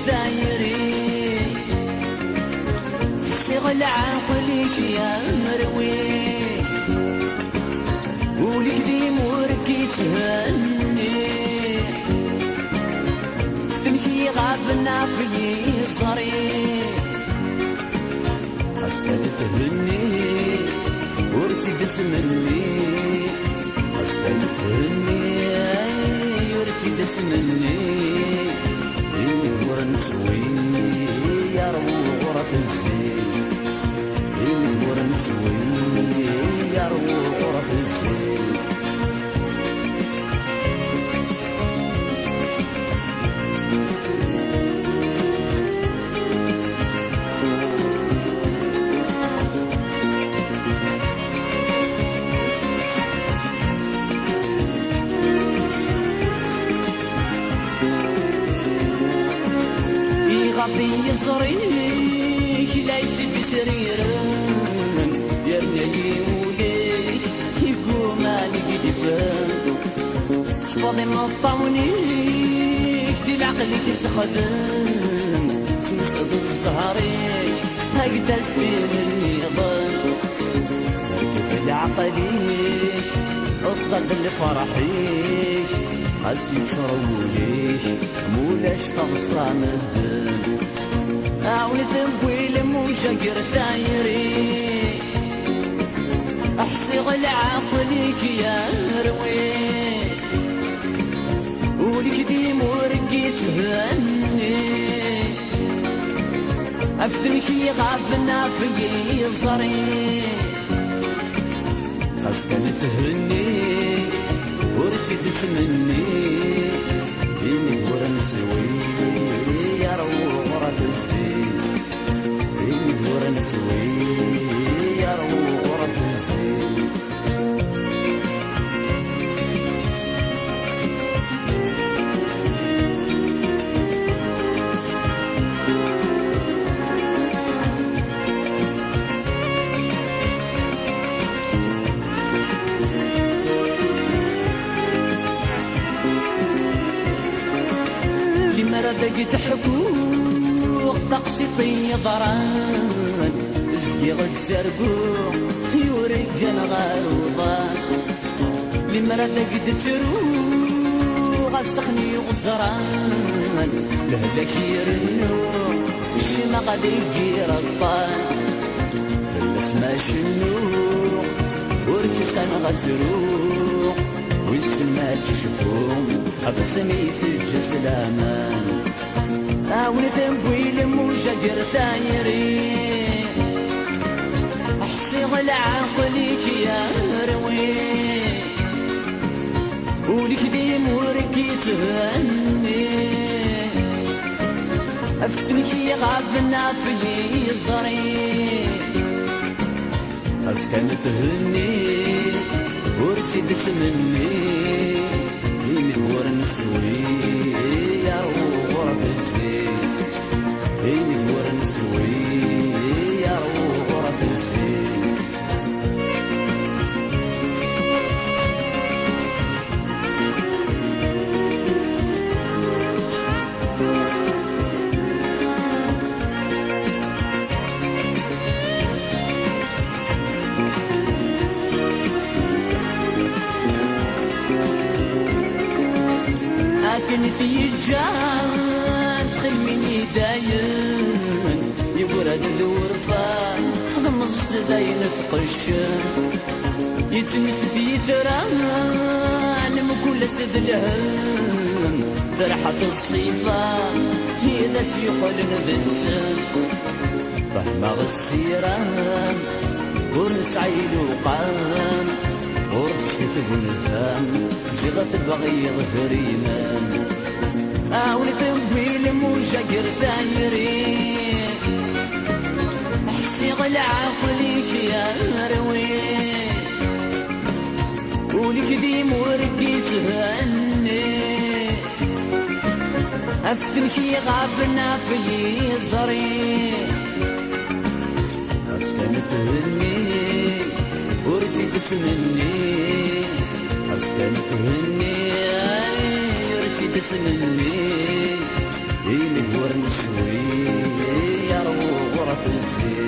ثايري شغل عقلك يا مروي ولك دي موركي تهني ستمشي غابنا في صري عسكر تهني ورتي تسمني عسكر تهني ورتي تسمني يمور نسوي يا رب غرف الزين يمور نسوي يا رب غرف الزين غطي يصريش لا يسد سريرا يرنى لي وليش يقوم عليك دفان صفاضي ما طاونيش دي لعقلك سخدم سمسد الزهريش هكذا ستين النظام سركت العقليش اصدق الفرحيش حسي شروليش مولاش تغصان الدم أعون ذنبي لموجة ثايري أحسي غل عقلك يا روي ولك دي مورقي تهني أفتني شي غابنا في الزري أسكن تهني ورتي تتمني يمي ورنسوي يا رو غرف الزين يمي ورنسوي يا رو غرف الزين مرضك تحبوك تقسيطي ضران زكي غد سرقوك يوريك جن غاروضان لمرضك تتروك غد سخني غزران لهلك يرنو الشما قد يجي رطان الاسما شنو وركسان غد تروك والسما تشوفهم أبسمي في الجسلامان أعون ذنبي لموجة ثايري أحسي غل عقلك يا روي ولك دي موركي تهني أفتنك يا غابنا في الزري أسكن تهني ورتي تتمني يمدور نسوي يا غرف الزين يمدور نسوي يا غرف الزين كنت يجان تخميني داين يورد الورفان ضمص داين في قشن يتمس في ثران مكل سد الهم فرحة الصيفة هي ذا سيقل نبسن فهمة السيران ونسعيد وقام ورسكت بنزام زغت البغي ظهرينا أعون ذنبي لموجة ثايري أحسي غل عقلك يا روي ولك دي موركي تهني أفتنك يا غابنا في الزري أسكن تهني ورتي تتمني أسكن تهني ورتي تتمني إيه ور نسوي يا رو غرف الزين